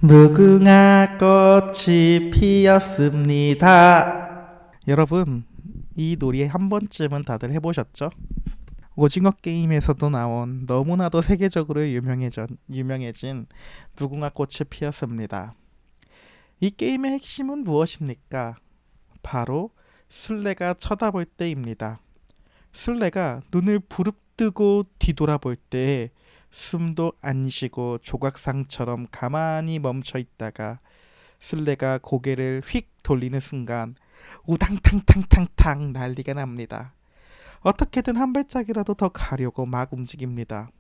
무궁화 꽃이 피었습니다. 여러분, 이 놀이 한 번쯤은 다들 해보셨죠? 오징어 게임에서도 나온 너무나도 세계적으로 유명해진 무궁화 꽃이 피었습니다. 이 게임의 핵심은 무엇입니까? 바로 술래가 쳐다볼 때입니다. 술래가 눈을 부릅뜨고 뒤돌아볼 때 숨도 안 쉬고 조각상처럼 가만히 멈춰 있다가 술래가 고개를 휙 돌리는 순간 우당탕탕탕탕 난리가 납니다. 어떻게든 한 발짝이라도 더 가려고 막 움직입니다.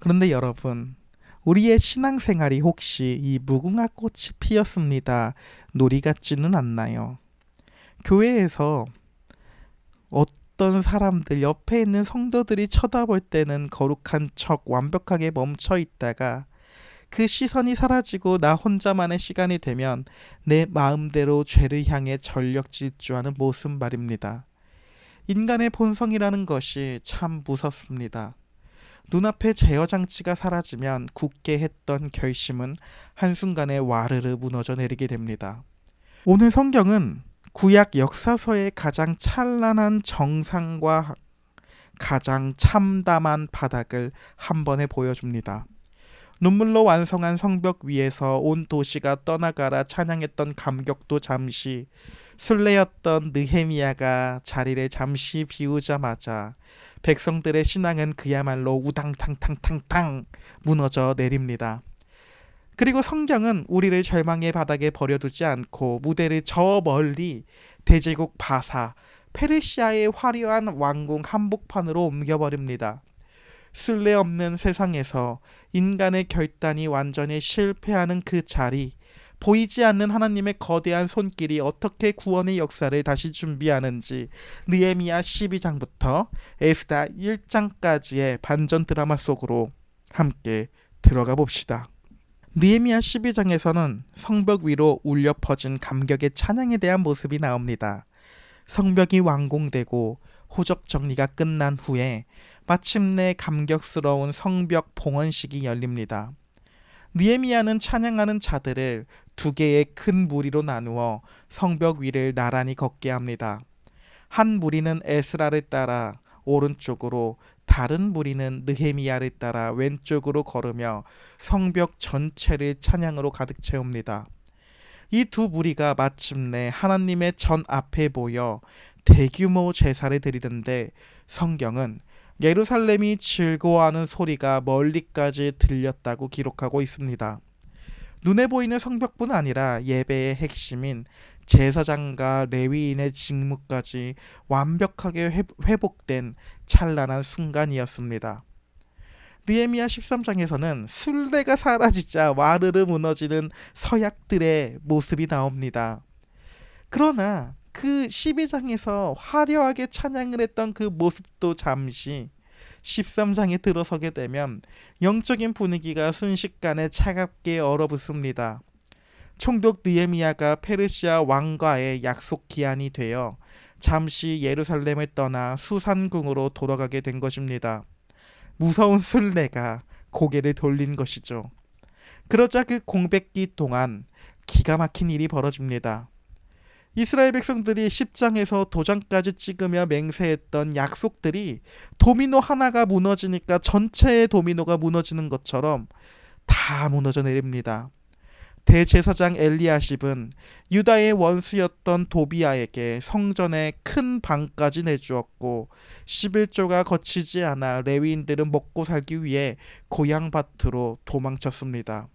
그런데 여러분, 우리의 신앙생활이 혹시 이 무궁화 꽃이 피었습니다 놀이 같지는 않나요? 교회에서 어떤 사람들 옆에 있는 성도들이 쳐다볼 때는 거룩한 척 완벽하게 멈춰 있다가 그 시선이 사라지고 나 혼자만의 시간이 되면 내 마음대로 죄를 향해 전력 질주하는 모습 말입니다. 인간의 본성이라는 것이 참 무섭습니다. 눈앞에 제어 장치가 사라지면 굳게 했던 결심은 한순간에 와르르 무너져 내리게 됩니다. 오늘 성경은 구약 역사서의 가장 찬란한 정상과 가장 참담한 바닥을 한 번에 보여줍니다. 눈물로 완성한 성벽 위에서 온 도시가 떠나가라 찬양했던 감격도 잠시, 순례였던 느헤미야가 자리를 잠시 비우자마자 백성들의 신앙은 그야말로 우당탕탕탕탕 무너져 내립니다. 그리고 성경은 우리를 절망의 바닥에 버려두지 않고 무대를 저 멀리 대제국 바사, 페르시아의 화려한 왕궁 한복판으로 옮겨버립니다. 순례 없는 세상에서 인간의 결단이 완전히 실패하는 그 자리, 보이지 않는 하나님의 거대한 손길이 어떻게 구원의 역사를 다시 준비하는지 느헤미야 12장부터 에스다 1장까지의 반전 드라마 속으로 함께 들어가 봅시다. 느헤미야 12장에서는 성벽 위로 울려 퍼진 감격의 찬양에 대한 모습이 나옵니다. 성벽이 완공되고 호적 정리가 끝난 후에 마침내 감격스러운 성벽 봉헌식이 열립니다. 느헤미야는 찬양하는 자들을 두 개의 큰 무리로 나누어 성벽 위를 나란히 걷게 합니다. 한 무리는 에스라를 따라 오른쪽으로, 다른 무리는 느헤미야를 따라 왼쪽으로 걸으며 성벽 전체를 찬양으로 가득 채웁니다. 이 두 무리가 마침내 하나님의 전 앞에 모여 대규모 제사를 드리는데 성경은 예루살렘이 즐거워하는 소리가 멀리까지 들렸다고 기록하고 있습니다. 눈에 보이는 성벽뿐 아니라 예배의 핵심인 제사장과 레위인의 직무까지 완벽하게 회복된 찬란한 순간이었습니다. 느헤미야 13장에서는 순례가 사라지자 와르르 무너지는 서약들의 모습이 나옵니다. 그러나 그 12장에서 화려하게 찬양을 했던 그 모습도 잠시 13장에 들어서게 되면 영적인 분위기가 순식간에 차갑게 얼어붙습니다. 총독 느헤미야가 페르시아 왕과의 약속 기한이 되어 잠시 예루살렘을 떠나 수산궁으로 돌아가게 된 것입니다. 무서운 순례가 고개를 돌린 것이죠. 그러자 그 공백기 동안 기가 막힌 일이 벌어집니다. 이스라엘 백성들이 10장에서 도장까지 찍으며 맹세했던 약속들이 도미노 하나가 무너지니까 전체의 도미노가 무너지는 것처럼 다 무너져 내립니다. 대제사장 엘리야십은 유다의 원수였던 도비아에게 성전의 큰 방까지 내주었고 11조가 거치지 않아 레위인들은 먹고 살기 위해 고향밭으로 도망쳤습니다.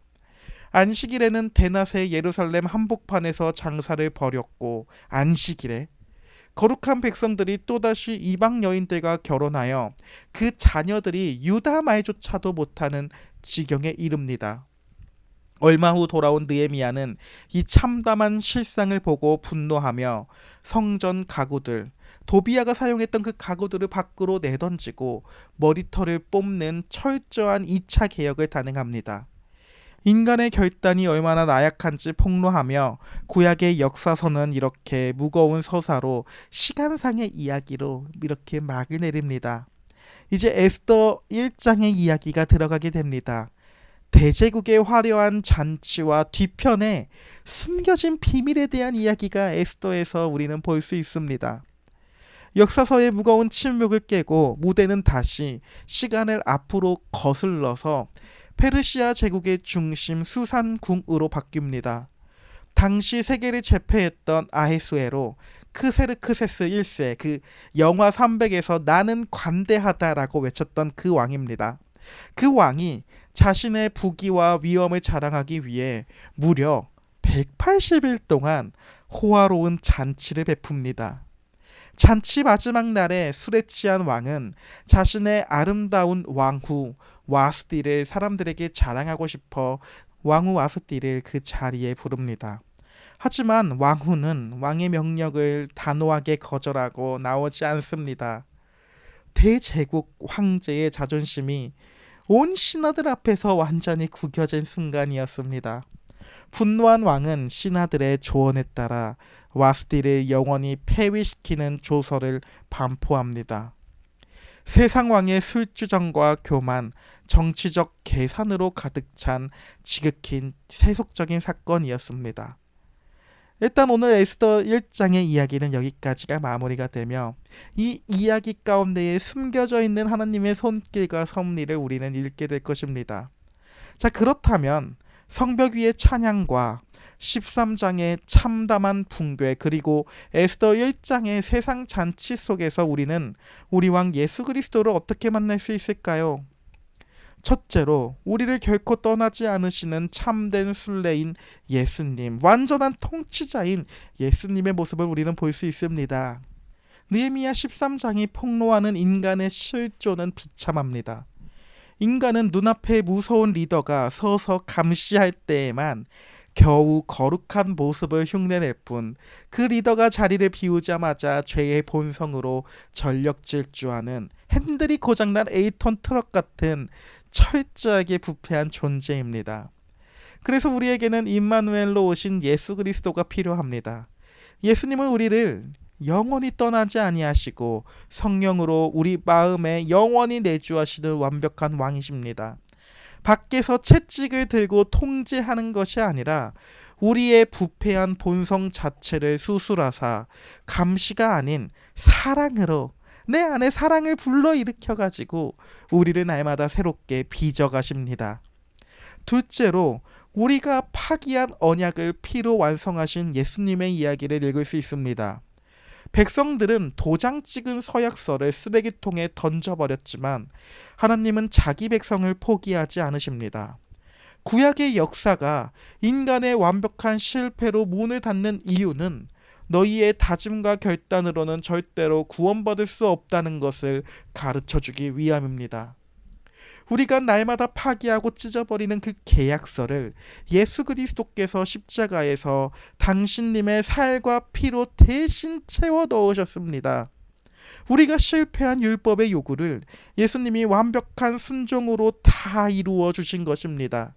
안식일에는 대낮에 예루살렘 한복판에서 장사를 벌였고 안식일에 거룩한 백성들이 또다시 이방 여인들과 결혼하여 그 자녀들이 유다 말조차도 못하는 지경에 이릅니다. 얼마 후 돌아온 느헤미야는 이 참담한 실상을 보고 분노하며 성전 가구들, 도비아가 사용했던 그 가구들을 밖으로 내던지고 머리털을 뽑는 철저한 2차 개혁을 단행합니다. 인간의 결단이 얼마나 나약한지 폭로하며 구약의 역사서는 이렇게 무거운 서사로 시간상의 이야기로 이렇게 막을 내립니다. 이제 에스더 1장의 이야기가 들어가게 됩니다. 대제국의 화려한 잔치와 뒤편에 숨겨진 비밀에 대한 이야기가 에스더에서 우리는 볼 수 있습니다. 역사서의 무거운 침묵을 깨고 무대는 다시 시간을 앞으로 거슬러서 페르시아 제국의 중심 수산궁으로 바뀝니다. 당시 세계를 제패했던 아헤수에로 크세르크세스 1세, 그 영화 300에서 나는 관대하다라고 외쳤던 그 왕입니다. 그 왕이 자신의 부귀와 위엄을 자랑하기 위해 무려 180일 동안 호화로운 잔치를 베풉니다. 잔치 마지막 날에 술에 취한 왕은 자신의 아름다운 왕후 와스티를 사람들에게 자랑하고 싶어 왕후 와스티를 그 자리에 부릅니다. 하지만 왕후는 왕의 명령을 단호하게 거절하고 나오지 않습니다. 대제국 황제의 자존심이 온 신하들 앞에서 완전히 구겨진 순간이었습니다. 분노한 왕은 신하들의 조언에 따라 와스티를 영원히 폐위시키는 조서를 반포합니다. 세상왕의 술주정과 교만, 정치적 계산으로 가득 찬 지극히 세속적인 사건이었습니다. 일단 오늘 에스더 1장의 이야기는 여기까지가 마무리가 되며 이 이야기 가운데에 숨겨져 있는 하나님의 손길과 섭리를 우리는 읽게 될 것입니다. 자, 그렇다면 성벽 위의 찬양과 13장의 참담한 붕괴, 그리고 에스더 1장의 세상 잔치 속에서 우리는 우리 왕 예수 그리스도를 어떻게 만날 수 있을까요? 첫째로 우리를 결코 떠나지 않으시는 참된 순례인 예수님, 완전한 통치자인 예수님의 모습을 우리는 볼 수 있습니다. 느헤미야 13장이 폭로하는 인간의 실존은 비참합니다. 인간은 눈앞에 무서운 리더가 서서 감시할 때에만 겨우 거룩한 모습을 흉내낼 뿐, 그 리더가 자리를 비우자마자 죄의 본성으로 전력 질주하는 핸들이 고장난 8톤 트럭 같은 철저하게 부패한 존재입니다. 그래서 우리에게는 임마누엘로 오신 예수 그리스도가 필요합니다. 예수님은 우리를 영원히 떠나지 아니하시고 성령으로 우리 마음에 영원히 내주하시는 완벽한 왕이십니다. 밖에서 채찍을 들고 통제하는 것이 아니라 우리의 부패한 본성 자체를 수술하사 감시가 아닌 사랑으로 내 안에 사랑을 불러일으켜가지고 우리를 날마다 새롭게 빚어가십니다. 둘째로 우리가 파기한 언약을 피로 완성하신 예수님의 이야기를 읽을 수 있습니다. 백성들은 도장 찍은 서약서를 쓰레기통에 던져버렸지만 하나님은 자기 백성을 포기하지 않으십니다. 구약의 역사가 인간의 완벽한 실패로 문을 닫는 이유는 너희의 다짐과 결단으로는 절대로 구원받을 수 없다는 것을 가르쳐주기 위함입니다. 우리가 날마다 파기하고 찢어버리는 그 계약서를 예수 그리스도께서 십자가에서 당신님의 살과 피로 대신 채워 넣으셨습니다. 우리가 실패한 율법의 요구를 예수님이 완벽한 순종으로 다 이루어 주신 것입니다.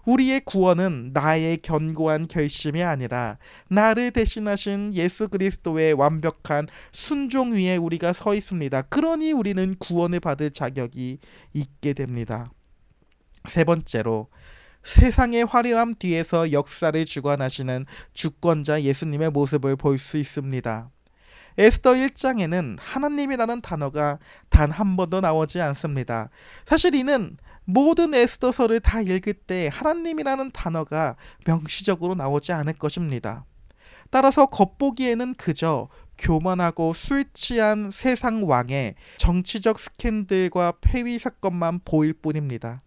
우리의 구원은 나의 견고한 결심이 아니라 나를 대신하신 예수 그리스도의 완벽한 순종 위에 우리가 서 있습니다. 그러니 우리는 구원을 받을 자격이 있게 됩니다. 세 번째로 세상의 화려함 뒤에서 역사를 주관하시는 주권자 예수님의 모습을 볼 수 있습니다. 에스더 1장에는 하나님이라는 단어가 단 한 번도 나오지 않습니다. 사실 이는 모든 에스더서를 다 읽을 때 하나님이라는 단어가 명시적으로 나오지 않을 것입니다. 따라서 겉보기에는 그저 교만하고 술 취한 세상 왕의 정치적 스캔들과 폐위 사건만 보일 뿐입니다.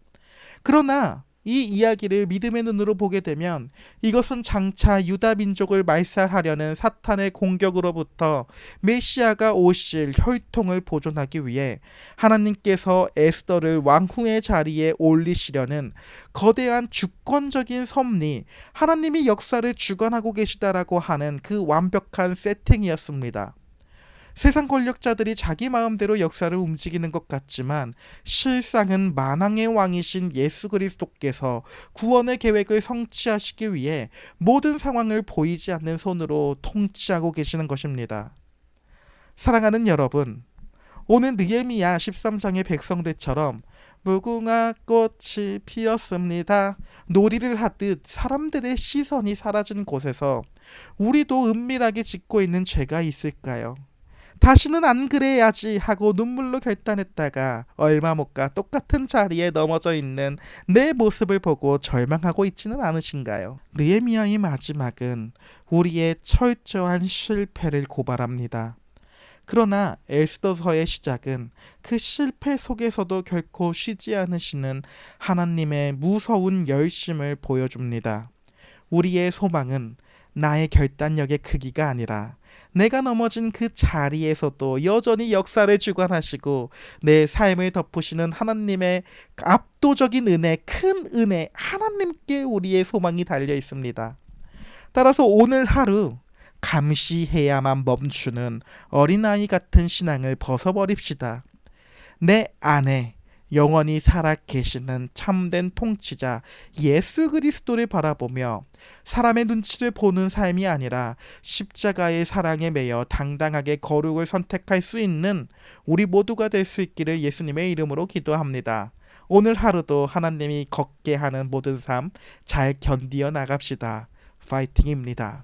그러나 이 이야기를 믿음의 눈으로 보게 되면 이것은 장차 유다 민족을 말살하려는 사탄의 공격으로부터 메시아가 오실 혈통을 보존하기 위해 하나님께서 에스더를 왕후의 자리에 올리시려는 거대한 주권적인 섭리, 하나님이 역사를 주관하고 계시다라고 하는 그 완벽한 세팅이었습니다. 세상 권력자들이 자기 마음대로 역사를 움직이는 것 같지만 실상은 만왕의 왕이신 예수 그리스도께서 구원의 계획을 성취하시기 위해 모든 상황을 보이지 않는 손으로 통치하고 계시는 것입니다. 사랑하는 여러분, 오늘 느헤미야 13장의 백성들처럼 무궁화 꽃이 피었습니다. 놀이를 하듯 사람들의 시선이 사라진 곳에서 우리도 은밀하게 짓고 있는 죄가 있을까요? 다시는 안 그래야지 하고 눈물로 결단했다가 얼마 못 가 똑같은 자리에 넘어져 있는 내 모습을 보고 절망하고 있지는 않으신가요? 느헤미야의 마지막은 우리의 철저한 실패를 고발합니다. 그러나 에스더서의 시작은 그 실패 속에서도 결코 쉬지 않으시는 하나님의 무서운 열심을 보여줍니다. 우리의 소망은 나의 결단력의 크기가 아니라 내가 넘어진 그 자리에서도 여전히 역사를 주관하시고 내 삶을 덮으시는 하나님의 압도적인 은혜, 큰 은혜, 하나님께 우리의 소망이 달려 있습니다. 따라서 오늘 하루 감시해야만 멈추는 어린아이 같은 신앙을 벗어버립시다. 내 안에 영원히 살아 계시는 참된 통치자 예수 그리스도를 바라보며 사람의 눈치를 보는 삶이 아니라 십자가의 사랑에 매여 당당하게 거룩을 선택할 수 있는 우리 모두가 될 수 있기를 예수님의 이름으로 기도합니다. 오늘 하루도 하나님이 걷게 하는 모든 삶 잘 견디어 나갑시다. 파이팅입니다.